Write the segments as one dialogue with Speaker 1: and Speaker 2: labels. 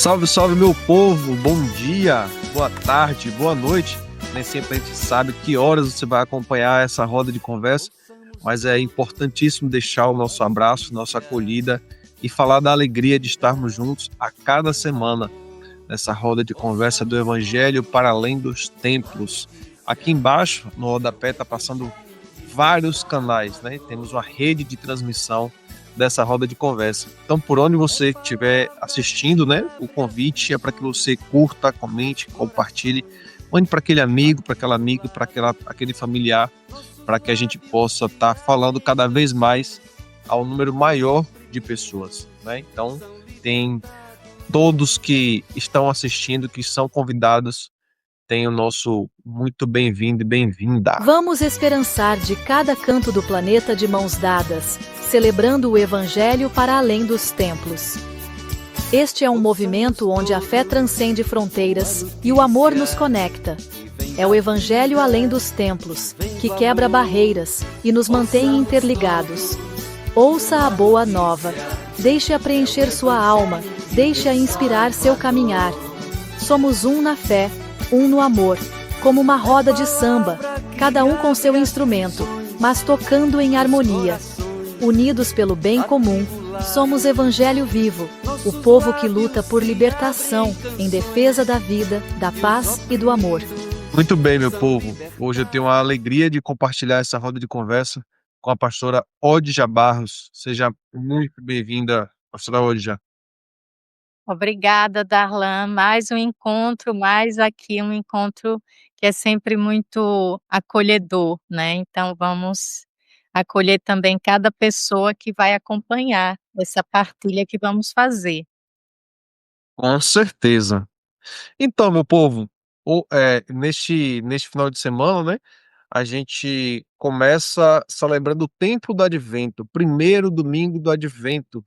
Speaker 1: Salve, salve, meu povo! Bom dia, boa tarde, boa noite. Nem sempre a gente sabe que horas você vai acompanhar essa roda de conversa, mas é importantíssimo deixar o nosso abraço, nossa acolhida e falar da alegria de estarmos juntos a cada semana nessa roda de conversa do Evangelho para além dos templos. Aqui embaixo, no rodapé, está passando vários canais, né? Temos uma rede de transmissão dessa roda de conversa. Então, por onde você estiver assistindo, né? O convite é para que você curta, comente, compartilhe, mande para aquele amigo, para aquela amiga, para aquele familiar, para que a gente possa estar falando cada vez mais ao número maior de pessoas, né? Então, tem todos que estão assistindo, que são convidados, tem o nosso muito bem-vindo e bem-vinda.
Speaker 2: Vamos esperançar de cada canto do planeta de mãos dadas, celebrando o Evangelho para além dos templos. Este é um movimento onde a fé transcende fronteiras e o amor nos conecta. É o Evangelho além dos templos, que quebra barreiras e nos mantém interligados. Ouça a boa nova. Deixe-a preencher sua alma, deixe-a inspirar seu caminhar. Somos um na fé, um no amor, como uma roda de samba, cada um com seu instrumento, mas tocando em harmonia. Unidos pelo bem comum, somos Evangelho vivo, o povo que luta por libertação, em defesa da vida, da paz e do amor.
Speaker 1: Muito bem, meu povo. Hoje eu tenho a alegria de compartilhar essa roda de conversa com a pastora Odja Barros. Seja muito bem-vinda, pastora Odja.
Speaker 3: Obrigada, Darlan. Mais um encontro, mais aqui um encontro que é sempre muito acolhedor, né? Então vamos acolher também cada pessoa que vai acompanhar essa partilha que vamos fazer.
Speaker 1: Com certeza. Então, meu povo, neste final de semana, né, a gente começa celebrando o tempo do Advento, o primeiro domingo do Advento.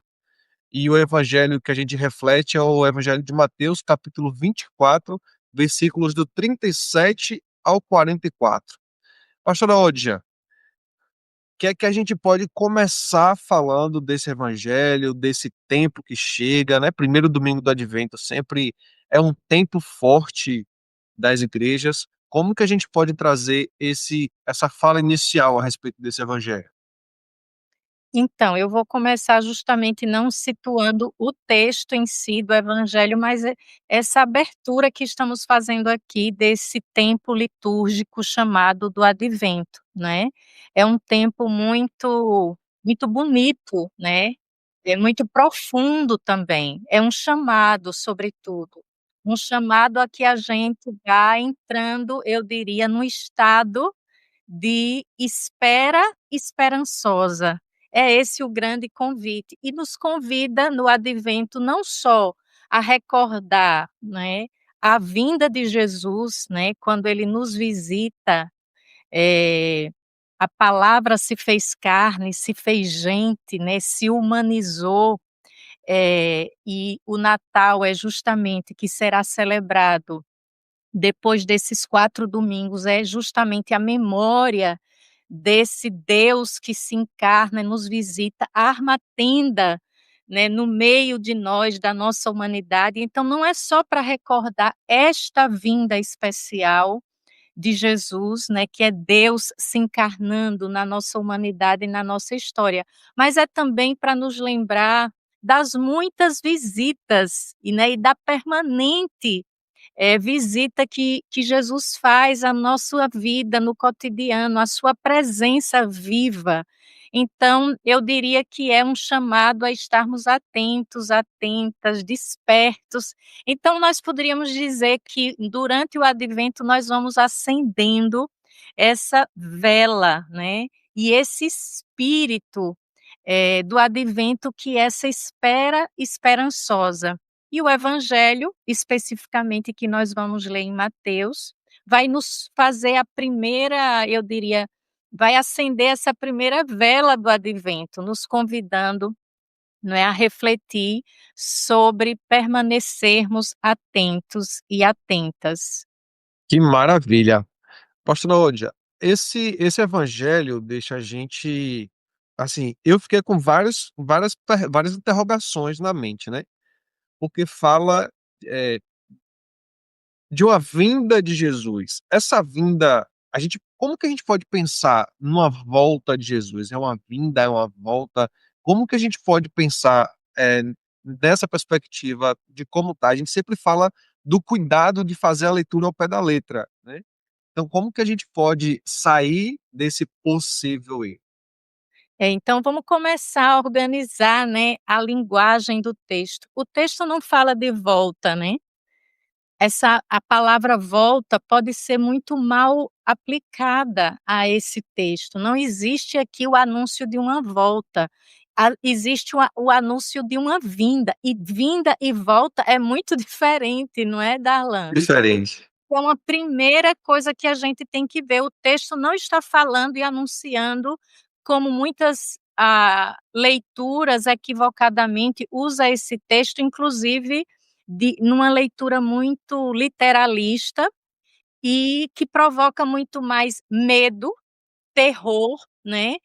Speaker 1: E o evangelho que a gente reflete é o evangelho de Mateus, capítulo 24, versículos do 37 ao 44. Pastora Odja, o que é que a gente pode começar falando desse evangelho, desse tempo que chega, né? Primeiro domingo do Advento sempre é um tempo forte das igrejas. Como que a gente pode trazer essa fala inicial a respeito desse evangelho?
Speaker 3: Então, eu vou começar justamente não situando o texto em si do evangelho, mas essa abertura que estamos fazendo aqui desse tempo litúrgico chamado do Advento, né. É um tempo muito bonito, né, é muito profundo também, é um chamado sobretudo, um chamado a que a gente vá entrando, eu diria, no estado de espera esperançosa. É esse o grande convite. E nos convida no advento não só a recordar, né, a vinda de Jesus, né, quando ele nos visita, eh, a palavra se fez carne, se fez gente, né, se humanizou, e o Natal é justamente que será celebrado depois desses 4 domingos, é justamente a memória desse Deus que se encarna e nos visita, arma tenda, né, no meio de nós, da nossa humanidade. Então não é só para recordar esta vinda especial de Jesus, né, que é Deus se encarnando na nossa humanidade e na nossa história, mas é também para nos lembrar das muitas visitas e da permanente visita que Jesus faz à nossa vida no cotidiano, a sua presença viva. Então, eu diria que é um chamado a estarmos atentos, atentas, despertos. Então, nós poderíamos dizer que durante o advento nós vamos acendendo essa vela, né, e esse espírito, do advento que é essa espera esperançosa. E o evangelho, especificamente que nós vamos ler em Mateus, vai nos fazer a primeira, eu diria, vai acender essa primeira vela do advento, nos convidando, não é, a refletir sobre permanecermos atentos e atentas.
Speaker 1: Que maravilha! Pastora Odja, esse evangelho deixa a gente, assim, eu fiquei com várias interrogações na mente, né, porque fala de uma vinda de Jesus. Essa vinda, como que a gente pode pensar numa volta de Jesus? É uma vinda, é uma volta? Como que a gente pode pensar nessa perspectiva de como tá? A gente sempre fala do cuidado de fazer a leitura ao pé da letra, né? Então, como que a gente pode sair desse possível erro?
Speaker 3: Então vamos começar a organizar, né, a linguagem do texto. O texto não fala de volta, né? A palavra volta pode ser muito mal aplicada a esse texto. Não existe aqui o anúncio de uma volta, existe o anúncio de uma vinda e volta é muito diferente, não é, Darlan?
Speaker 1: Diferente.
Speaker 3: Então a primeira coisa que a gente tem que ver, o texto não está falando e anunciando como muitas, leituras equivocadamente usa esse texto, inclusive numa leitura muito literalista e que provoca muito mais medo, terror, né,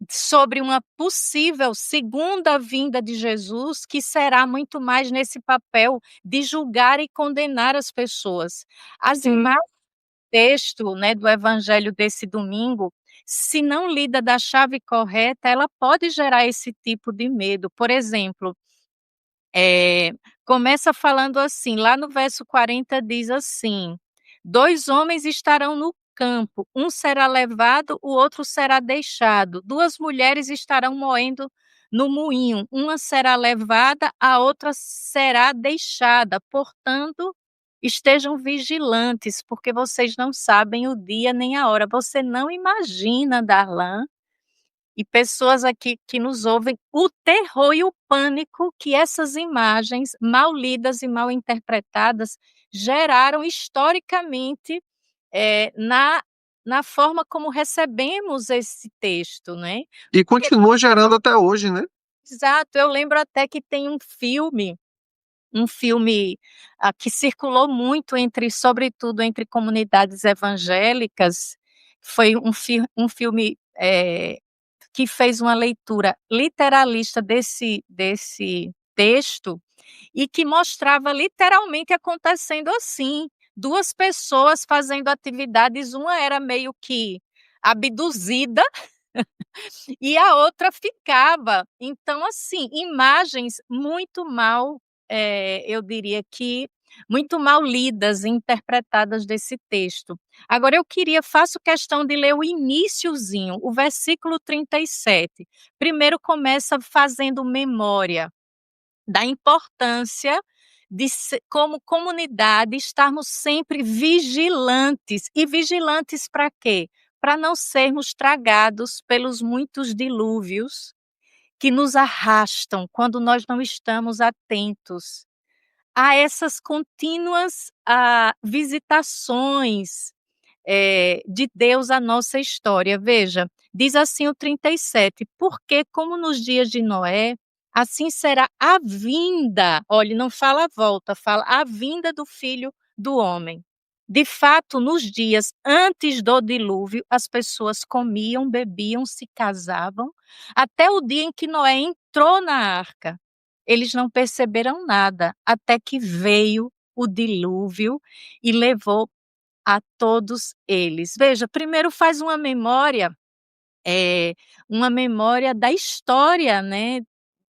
Speaker 3: sobre uma possível segunda vinda de Jesus, que será muito mais nesse papel de julgar e condenar as pessoas. As imagens do texto, né, do evangelho desse domingo, se não lida da chave correta, ela pode gerar esse tipo de medo. Por exemplo, começa falando assim, lá no verso 40 diz assim: "2 homens estarão no campo, um será levado, o outro será deixado. 2 mulheres estarão moendo no moinho, uma será levada, a outra será deixada. Portanto, estejam vigilantes, porque vocês não sabem o dia nem a hora". Você não imagina, Darlan, e pessoas aqui que nos ouvem, o terror e o pânico que essas imagens mal lidas e mal interpretadas geraram historicamente, na forma como recebemos esse texto, né.
Speaker 1: E
Speaker 3: Porque
Speaker 1: continua gerando até hoje, né?
Speaker 3: exato, eu lembro até que tem um filme, que circulou muito entre sobretudo entre comunidades evangélicas, foi um filme, que fez uma leitura literalista desse texto, e que mostrava literalmente acontecendo assim, 2 pessoas fazendo atividades, uma era meio que abduzida e a outra ficava. Então, assim, imagens muito mal, eu diria que muito mal lidas e interpretadas desse texto. Agora faço questão de ler o iniciozinho, o versículo 37. Primeiro começa fazendo memória da importância de como comunidade, estarmos sempre vigilantes. E vigilantes para quê? Para não sermos tragados pelos muitos dilúvios que nos arrastam quando nós não estamos atentos a essas contínuas, visitações, de Deus à nossa história. Veja, diz assim o 37: "Porque como nos dias de Noé, assim será a vinda", olhe, não fala a volta, fala a vinda do Filho do Homem. De fato, nos dias antes do dilúvio, as pessoas comiam, bebiam, se casavam, até o dia em que Noé entrou na arca. Eles não perceberam nada, até que veio o dilúvio e levou a todos eles. Veja, primeiro faz uma memória da história, né,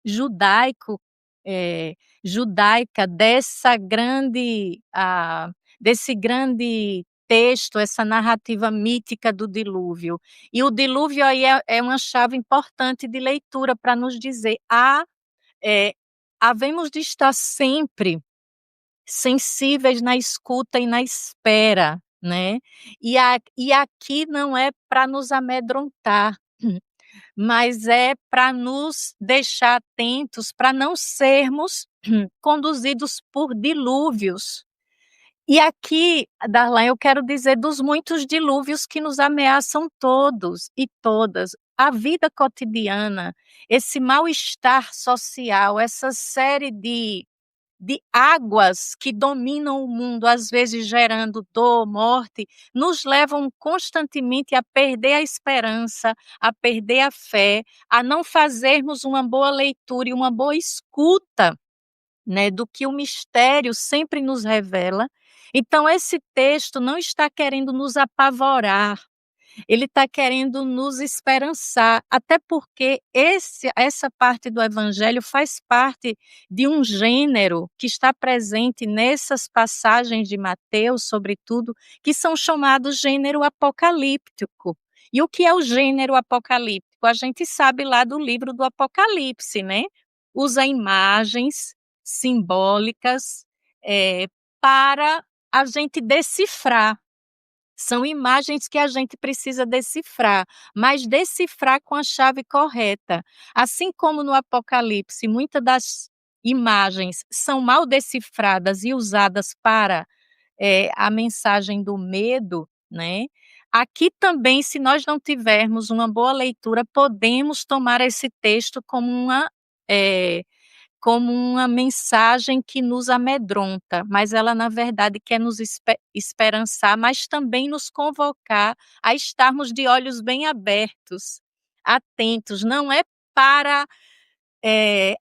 Speaker 3: judaico, judaica desse grande texto, essa narrativa mítica do dilúvio. E o dilúvio aí é uma chave importante de leitura para nos dizer: eh, havemos de estar sempre sensíveis na escuta e na espera, né. E aqui não é para nos amedrontar, mas é para nos deixar atentos, para não sermos conduzidos por dilúvios. E aqui, Darlan, eu quero dizer dos muitos dilúvios que nos ameaçam todos e todas. A vida cotidiana, esse mal-estar social, essa série de águas que dominam o mundo, às vezes gerando dor, morte, nos levam constantemente a perder a esperança, a perder a fé, a não fazermos uma boa leitura e uma boa escuta né, do que o mistério sempre nos revela. Então esse texto não está querendo nos apavorar, ele está querendo nos esperançar, até porque essa parte do evangelho faz parte de um gênero que está presente nessas passagens de Mateus, sobretudo, que são chamados gênero apocalíptico. E o que é o gênero apocalíptico? A gente sabe lá do livro do Apocalipse, né? Usa imagens simbólicas, para a gente decifrar. São imagens que a gente precisa decifrar, mas decifrar com a chave correta. Assim como no Apocalipse, muitas das imagens são mal decifradas e usadas para, a mensagem do medo, né, aqui também, se nós não tivermos uma boa leitura, podemos tomar esse texto eh como uma mensagem que nos amedronta, mas ela na verdade quer nos esperançar, mas também nos convocar a estarmos de olhos bem abertos, atentos, não é para,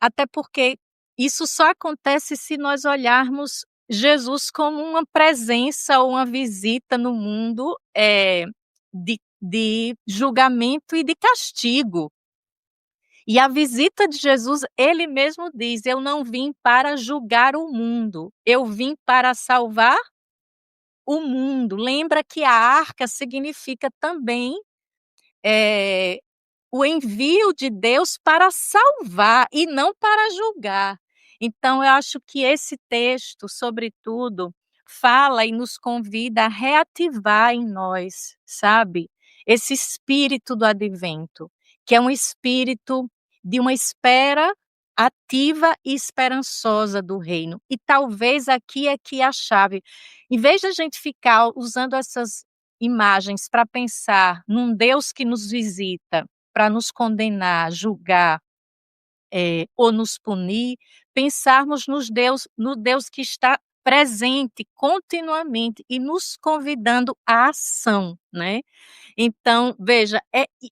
Speaker 3: até porque isso só acontece se nós olharmos Jesus como uma presença ou uma visita no mundo, de julgamento e de castigo. E a visita de Jesus, ele mesmo diz: "Eu não vim para julgar o mundo, eu vim para salvar o mundo". Lembra que a arca significa também, eh, o envio de Deus para salvar e não para julgar. Então eu acho que esse texto, sobretudo, fala e nos convida a reativar em nós, sabe, esse espírito do advento, que é um espírito de uma espera ativa e esperançosa do reino. E talvez aqui é que a chave, em vez de a gente ficar usando essas imagens para pensar num Deus que nos visita, para nos condenar, julgar, ou nos punir, pensarmos no Deus que está presente continuamente e nos convidando à ação, né. Então, veja,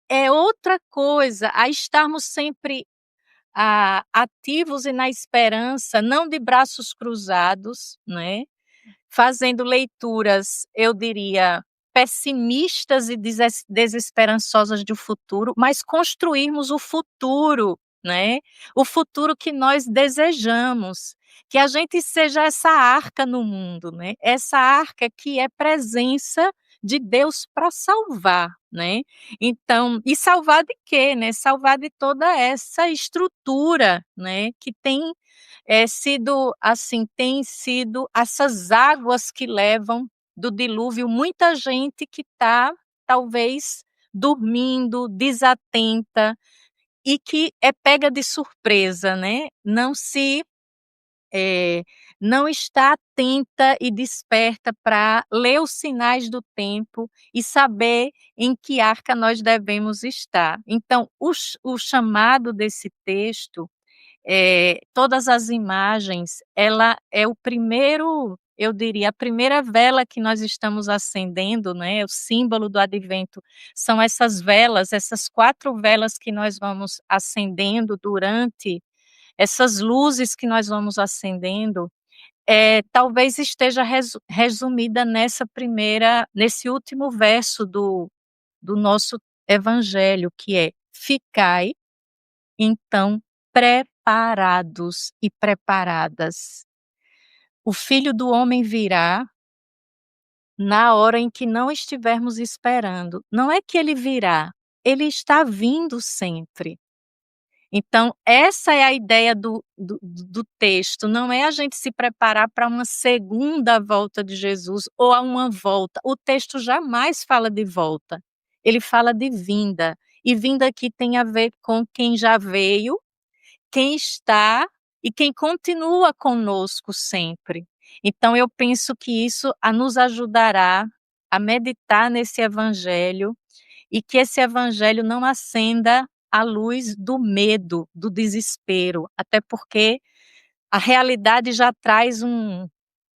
Speaker 3: é outra coisa a estarmos sempre, ativos e na esperança, não de braços cruzados, né, fazendo leituras, eu diria, pessimistas e desesperançosas do futuro, mas construirmos o futuro, né, o futuro que nós desejamos, que a gente seja essa arca no mundo, né, essa arca que é presença de Deus para salvar, né. Então e salvar de quê, né? Salvar de toda essa estrutura, né, que tem sido assim, tem sido essas águas que levam do dilúvio muita gente que está, talvez, dormindo, desatenta e que é pega de surpresa, né, eh, não está atenta e desperta para ler os sinais do tempo e saber em que arca nós devemos estar. Então o chamado desse texto, todas as imagens, ela é o primeiro, eu diria, a primeira vela que nós estamos acendendo, né, o símbolo do advento, são essas velas, essas 4 velas que nós vamos acendendo durante essas luzes que nós vamos acendendo, talvez esteja resumida nesse último verso do nosso evangelho, que é: "Ficai então preparados e preparadas. O Filho do Homem virá na hora em que não estivermos esperando". Não é que ele virá, ele está vindo sempre. Então essa é a ideia do texto, não é a gente se preparar para uma segunda volta de Jesus ou a uma volta. O texto jamais fala de volta, ele fala de vinda, e vinda aqui tem a ver com quem já veio, quem está e quem continua conosco sempre. Então eu penso que isso nos ajudará a meditar nesse evangelho e que esse evangelho não acenda a luz do medo, do desespero, até porque a realidade já traz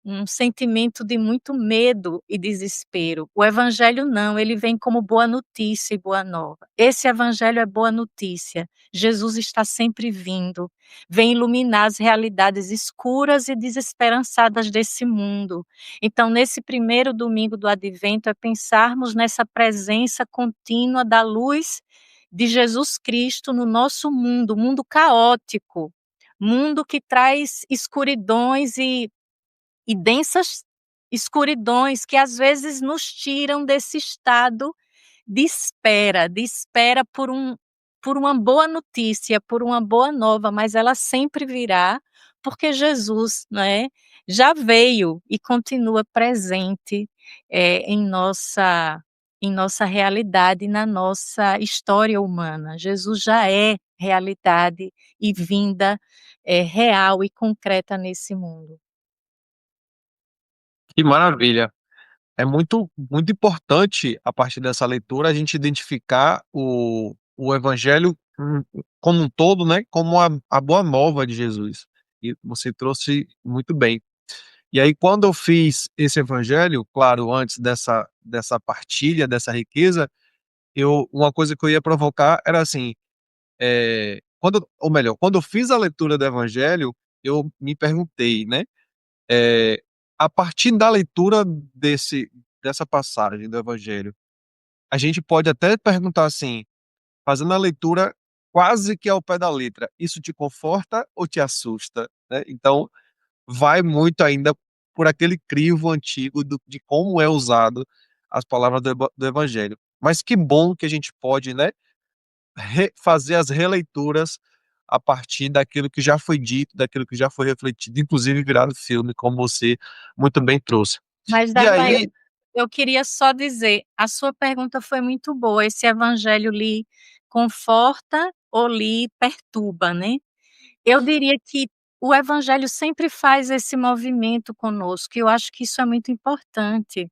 Speaker 3: um sentimento de muito medo e desespero. O evangelho não, ele vem como boa notícia e boa nova. Esse evangelho é boa notícia. Jesus está sempre vindo, vem iluminar as realidades escuras e desesperançadas desse mundo. Então, nesse primeiro domingo do Advento, é pensarmos nessa presença contínua da luz de Jesus Cristo no nosso mundo caótico, mundo que traz escuridões e densas escuridões que às vezes nos tiram desse estado de espera por uma boa notícia, por uma boa nova, mas ela sempre virá, porque Jesus, né, já veio e continua presente, em nossa realidade, na nossa história humana. Jesus já é realidade e vinda, real e concreta nesse mundo.
Speaker 1: Que maravilha! É muito importante, a partir dessa leitura, a gente identificar o evangelho, como um todo, né, como a boa nova de Jesus. E você trouxe muito bem. E aí, quando eu fiz esse evangelho, claro, antes dessa partilha, dessa riqueza, uma coisa que eu ia provocar era assim, ou melhor, quando eu fiz a leitura do evangelho, eu me perguntei, né, eh, a partir da leitura dessa passagem do evangelho, a gente pode até perguntar assim, fazendo a leitura quase que ao pé da letra: "Isso te conforta ou te assusta?", né. Então, vai muito ainda por aquele crivo antigo de como é usado as palavras do evangelho. Mas que bom que a gente pode, né, fazer as releituras a partir daquilo que já foi dito, daquilo que já foi refletido, inclusive virar filme, como você muito bem trouxe.
Speaker 3: Mas,
Speaker 1: E
Speaker 3: Rafael,
Speaker 1: aí
Speaker 3: eu queria só dizer, a sua pergunta foi muito boa, esse evangelho lhe conforta ou lhe perturba, né? Eu diria que o evangelho sempre faz esse movimento conosco, e eu acho que isso é muito importante,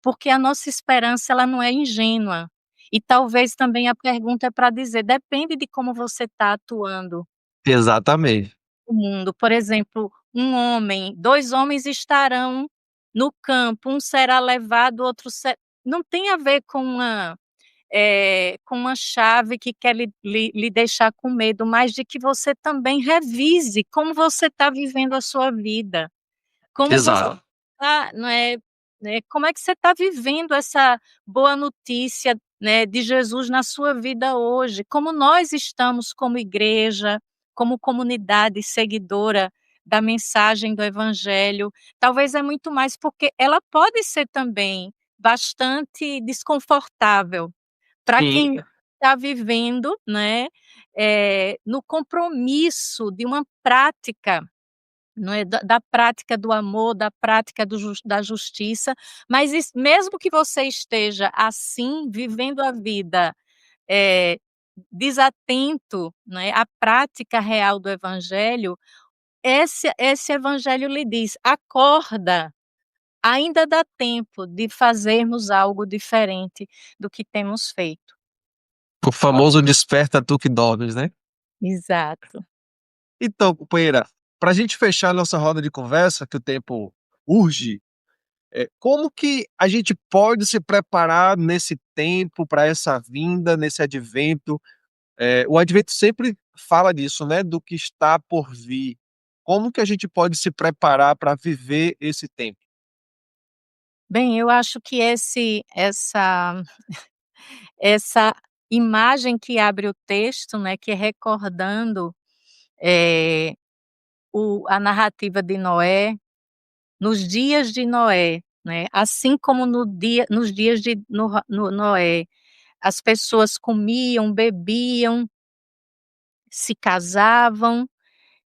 Speaker 3: porque a nossa esperança ela não é ingênua. E talvez também a pergunta é para dizer, depende de como você está atuando
Speaker 1: exatamente,
Speaker 3: no mundo. Por exemplo, 2 homens estarão no campo, um será levado, outro se não tem a ver com uma chave que quer lhe deixar com medo, mas de que você também revise como você está vivendo a sua vida. Como você
Speaker 1: exato.
Speaker 3: não é, né, como é que você está vivendo essa boa notícia, né, de Jesus na sua vida hoje? Como nós estamos como igreja, como comunidade seguidora da mensagem do evangelho? Talvez é muito mais porque ela pode ser também bastante desconfortável para
Speaker 1: Sim,
Speaker 3: quem está vivendo, né, no compromisso de uma prática, não é, da prática do amor, da prática da justiça, mas mesmo que você esteja assim, vivendo a vida, eh, desatento, né, à prática real do evangelho, esse evangelho lhe diz: "Acorda, ainda dá tempo de fazermos algo diferente do que temos feito".
Speaker 1: o famoso "desperta tu que dormes", né.
Speaker 3: Exato.
Speaker 1: Então, companheira, para a gente fechar nossa roda de conversa, que o tempo urge, como que a gente pode se preparar nesse tempo, para essa vinda, nesse advento? O advento sempre fala disso, né, do que está por vir. Como que a gente pode se preparar para viver esse tempo?
Speaker 3: Bem, eu acho que essa imagem que abre o texto, né, que é recordando, eh, a narrativa de Noé, nos dias de Noé, né, assim como nos dias de Noé, as pessoas comiam, bebiam, se casavam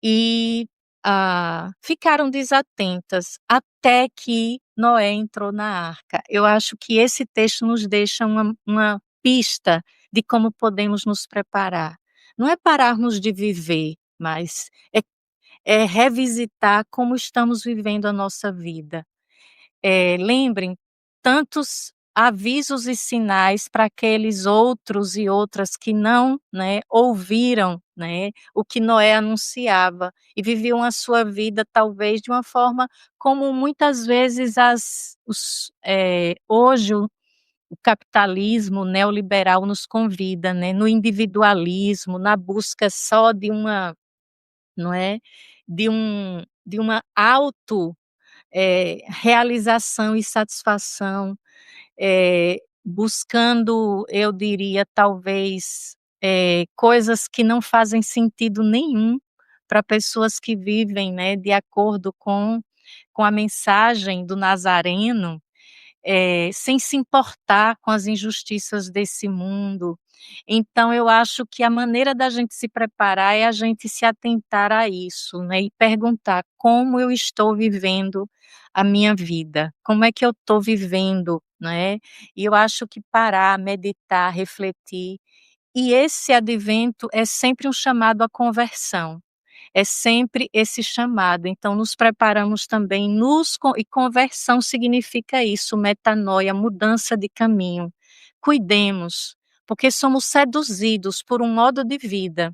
Speaker 3: e, ficaram desatentas até que Noé entrou na arca. Eu acho que esse texto nos deixa uma pista de como podemos nos preparar. Não é pararmos de viver, mas é revisitar como estamos vivendo a nossa vida. Lembrem tantos avisos e sinais para aqueles outros e outras que não, né, ouviram, né, o que Noé anunciava, e viviam a sua vida talvez de uma forma como muitas vezes hoje o capitalismo neoliberal nos convida, né, no individualismo, na busca só de uma, não é, de uma realização e satisfação, buscando, eu diria, talvez, coisas que não fazem sentido nenhum para pessoas que vivem, né, de acordo com a mensagem do Nazareno, sem se importar com as injustiças desse mundo. Então eu acho que a maneira da gente se preparar é a gente se atentar a isso, né, e perguntar: "Como eu estou vivendo a minha vida? Como é que eu estou vivendo?", né. E eu acho que parar, meditar, refletir, e esse advento é sempre um chamado à conversão. É sempre esse chamado, então nos preparamos também e conversão significa isso, metanoia, mudança de caminho. Cuidemos, porque somos seduzidos por um modo de vida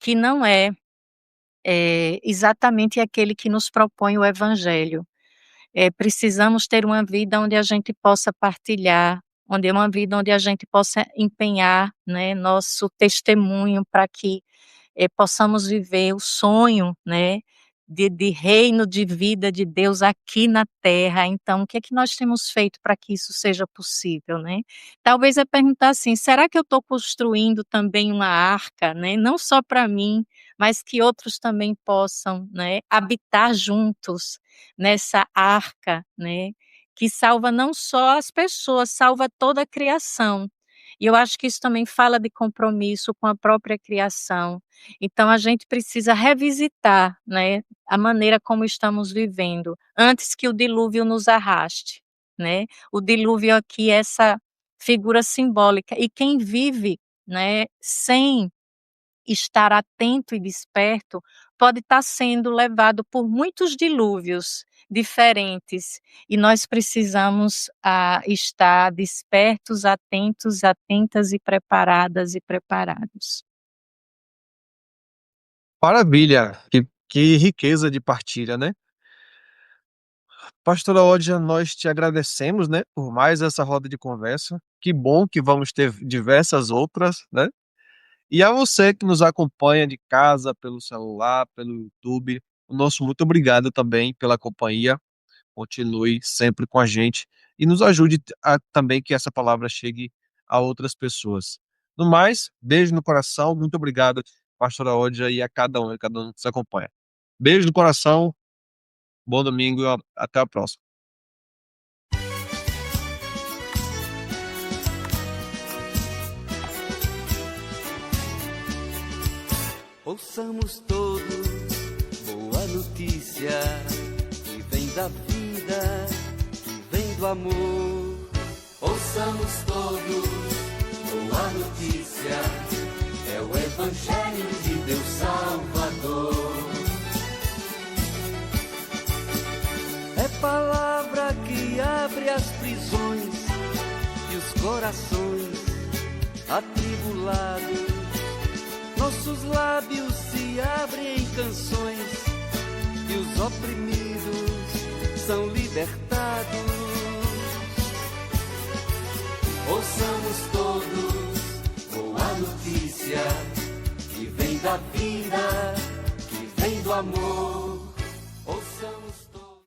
Speaker 3: que não é, exatamente aquele que nos propõe o evangelho. Precisamos ter uma vida onde a gente possa partilhar, uma vida onde a gente possa empenhar, né, nosso testemunho para que possamos viver o sonho, né, de reino de vida de Deus aqui na terra. Então, o que é que nós temos feito para que isso seja possível, né? Talvez é perguntar assim: será que eu estou construindo também uma arca, né? Não só para mim, mas que outros também possam, né, habitar juntos nessa arca, né? Que salva não só as pessoas, salva toda a criação. E eu acho que isso também fala de compromisso com a própria criação. Então a gente precisa revisitar, né, a maneira como estamos vivendo, antes que o dilúvio nos arraste, né. O dilúvio aqui é essa figura simbólica, e quem vive, né, sem estar atento e desperto, pode estar sendo levado por muitos dilúvios diferentes, e nós precisamos, estar despertos, atentos, atentas e preparadas e preparados.
Speaker 1: Maravilha, que riqueza de partilha, né? Pastora Odja, nós te agradecemos, né, por mais essa roda de conversa. Que bom que vamos ter diversas outras, né? E a você que nos acompanha de casa, pelo celular, pelo YouTube, o nosso muito obrigado também pela companhia. Continue sempre com a gente e nos ajude a também que essa palavra chegue a outras pessoas. No mais, beijo no coração, muito obrigado, pastora Odja, e a cada um que nos acompanha. Beijo no coração, bom domingo e até a próxima.
Speaker 4: Ouçamos todos boa notícia que vem da vida, que vem do amor. Ouçamos todos boa notícia, é o Evangelho de Deus Salvador. É palavra que abre as prisões e os corações atribulados. Nossos lábios se abrem em canções e os oprimidos são libertados. Ouçamos todos boa notícia que vem da vida, que vem do amor.